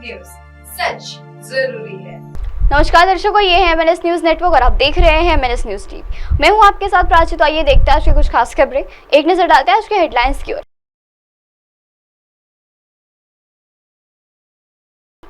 News, सच जरूरी है। नमस्कार दर्शकों, ये है एमएनएस न्यूज नेटवर्क और आप देख रहे हैं एमएनएस न्यूज टीवी। मैं हूं आपके साथ प्राची। तो आइए देखते हैं आज की कुछ खास खबरें। एक नजर डालते हैं आज के हेडलाइंस की ओर।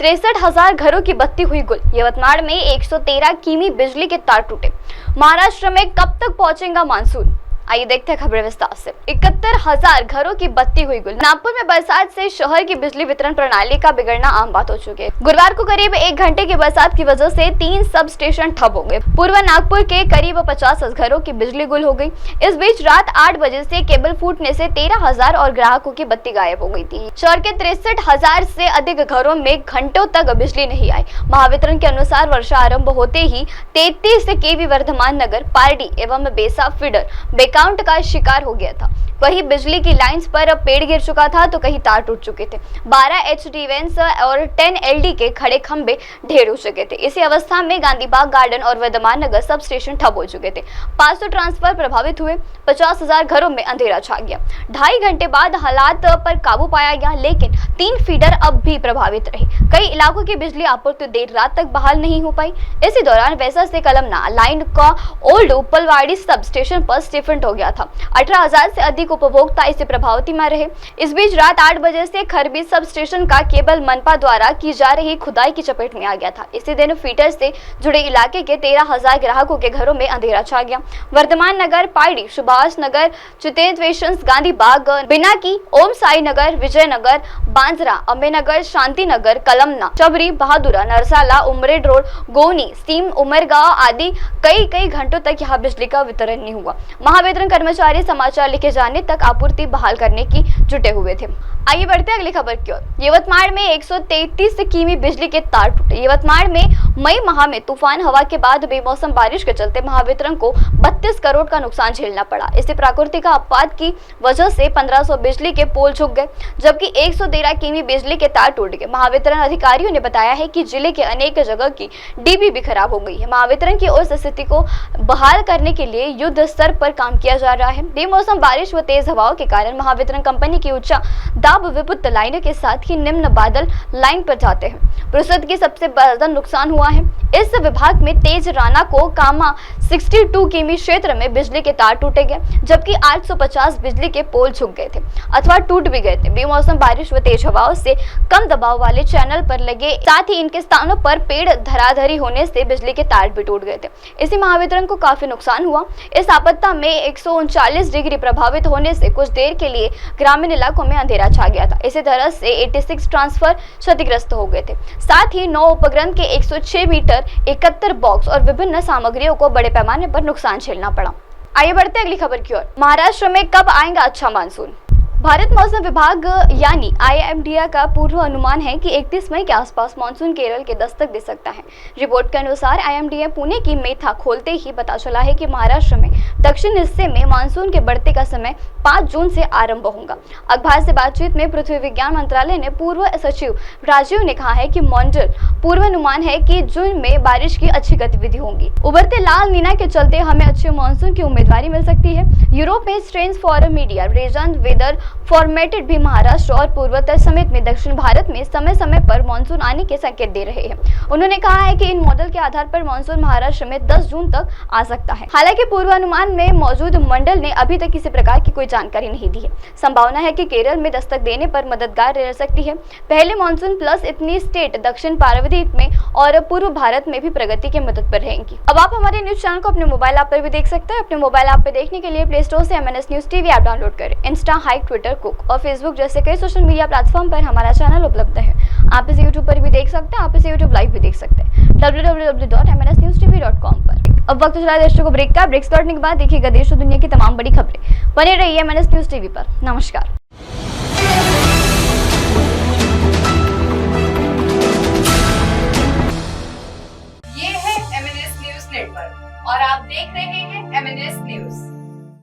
63,000 घरों की बत्ती हुई गुल। यवतमाड़ में 113 किमी बिजली के तार टूटे। महाराष्ट्र में कब तक पहुंचेगा मानसून? आइए देखते हैं खबरें विस्तार से। 71,000 घरों की बत्ती हुई गुल। नागपुर में बरसात से शहर की बिजली वितरण प्रणाली का बिगड़ना आम बात हो चुकी है। गुरुवार को करीब 1 घंटे की बरसात की वजह से 3 सब स्टेशन ठप हो गए। पूर्व नागपुर के करीब 50 घरों की बिजली गुल हो गई। इस बीच रात 8 बजे से केबल फूटने से 13,000 और ग्राहकों की बत्ती गायब हो गई थी। शहर के 63,000 से अधिक घरों में घंटों तक बिजली नहीं आई। महावितरण के अनुसार वर्षा आरंभ होते ही 33 केवी वर्धमान नगर, पारडी एवं बेसा फीडर काउंट का शिकार हो गया था। वहीं बिजली की लाइंस पर पेड़ गिर चुका था तो कहीं तार टूट चुके थे। 12 एचडी वेंस और 10 एलडी के खड़े खंभे ढेर हो चुके थे। इसी अवस्था में गांधीबाग गार्डन और वर्धमान नगर सब स्टेशन ठप हो चुके थे। 500 ट्रांसफर प्रभावित हुए। 50,000 घरों में अंधेरा छा गया। 2.5 घंटे बाद हालात पर काबू पाया गया, लेकिन 3 फीडर अब भी प्रभावित रहे। कई इलाकों की बिजली आपूर्ति देर रात तक बहाल नहीं हो पाई। इसी दौरान वैसा से कलमना लाइन का ओल्ड उपलवाड़ी सब स्टेशन पर स्टिफेंट हो गया था। 18,000 से अधिक उपभोक्ता इससे प्रभावित में रहे। इस बीच रात 8 बजे से खरबी सब स्टेशन का केबल मनपा द्वारा की जा रही खुदाई की चपेट में आ गया था। इसी दिन फीडर से जुड़े इलाके के 13,000 ग्राहकों के घरों में अंधेरा छा गया। वर्धमान नगर, पारडी, सुभाष नगर, चितेश्वर, गांधीबाग, बिनाकी, ओम साई नगर, विजयनगर, बांजरा, अम्बेनगर, शांति नगर, कलमना, चबरी, बहादुरा, नरसाला, उमरेड रोड, गोनी, सीम, उमरगांव आदि कई घंटों तक यहाँ बिजली का वितरण नहीं हुआ। महावितरण कर्मचारी समाचार लिखे जाने तक आपूर्ति बहाल करने की जुटे हुए थे। आइए बढ़ते हैं अगली खबर की ओर। यवतमाड़ में 133 किमी बिजली के तार टूटे। यवतमाड़ में मई माह में तूफान हवा के बाद बेमौसम बारिश के चलते महावितरण को 32 करोड़ का नुकसान झेलना पड़ा। इसी प्राकृतिक आपात की वजह से 1500 बिजली के पोल झुक गए, जबकि 113 किमी बिजली के तार टूट गए। महावितरण अधिकारियों ने बताया है कि जिले के अनेक जगह की डीबी भी खराब हो गई है। महावितरण की ओर से स्थिति को बहाल करने के लिए युद्ध स्तर पर काम किया जा रहा है। बेमौसम बारिश व तेज हवाओं के कारण महावितरण कंपनी की उच्च दाब विद्युत लाइनों के साथ ही निम्न बादल लाइन पर जाते हैं। प्रस्तुत की सबसे ज्यादा नुकसान हुआ है। इस विभाग में तेज राना को कामा 62 किमी क्षेत्र में बिजली के तार टूटे गए, जबकि 850 बिजली के पोल झुक गए थे अथवा टूट भी गए थे। बेमौसम बारिश व तेज हवाओं से कम दबाव वाले चैनल पर लगे, साथ ही इनके स्थानों पर पेड़ धराधरी होने से बिजली के तार भी टूट गए थे। इसी महावितरण को काफी नुकसान हुआ। इस आपदा में 139 डिग्री प्रभावित होने से कुछ देर के लिए ग्रामीण इलाकों में अंधेरा छा गया था। इसी तरह से 86 ट्रांसफर क्षतिग्रस्त हो गए थे। साथ ही 9 उपग्रह के 106 मीटर, 71 बॉक्स और विभिन्न सामग्रियों को बड़े पैमाने पर नुकसान झेलना पड़ा। आइए बढ़ते हैं अगली खबर की ओर। महाराष्ट्र में कब आएगा अच्छा मानसून? भारत मौसम विभाग यानी IMDA का पूर्व अनुमान है कि 31 मई के आसपास मानसून केरल के दस्तक दे सकता है। रिपोर्ट के अनुसार IMDA पुणे की मेथा खोलते ही पता चला है कि महाराष्ट्र में दक्षिण हिस्से में मानसून के बढ़ते का समय 5 जून से आरंभ होगा। अखबार से बातचीत में पृथ्वी विज्ञान मंत्रालय ने पूर्व सचिव राजीव ने कहा है कि मॉडल पूर्वानुमान है कि जून में बारिश की अच्छी गतिविधि होगी। उभरते लाल नीना के चलते हमें अच्छे मानसून की उम्मीदवारी मिल सकती है। यूरोप में strange for media region weather formatted भी महाराष्ट्र और पूर्वोत्तर समेत में दक्षिण भारत में समय समय पर मानसून आने के संकेत दे रहे हैं। उन्होंने कहा है कि इन मॉडल के आधार पर मानसून महाराष्ट्र में 10 जून तक आ सकता है। हालांकि पूर्वानुमान में मौजूद मंडल ने अभी तक किसी प्रकार की कोई जानकारी नहीं दी है। संभावना है कि केरल में दस्तक देने पर मददगार रह सकती है। पहले मानसून प्लस इतनी स्टेट दक्षिण पार्वतीप में और पूर्व भारत में भी प्रगति की मदद पर रहेंगी। अब आप हमारे न्यूज चैनल को अपने मोबाइल ऐप पर भी देख सकते हैं। अपने मोबाइल ऐप पर देखने के लिए प्ले स्टोर से MNS news TV app download करें। इंस्टा, हाइक, ट्विटर, कुक और फेसबुक जैसे कई सोशल मीडिया प्लेटफॉर्म पर हमारा चैनल उपलब्ध है। आप इसे यूट्यूब पर भी देख सकते हैं। आप इसे यूट्यूब लाइव भी देख सकते हैं www.mnsnewstv.com पर। अब वक्त चला दर्शकों ब्रेक का। ब्रेक लौटने के बाद देखिएगा देश और दुनिया की तमाम बड़ी खबरें। बने रहिए MNS न्यूज टीवी पर। नमस्कार।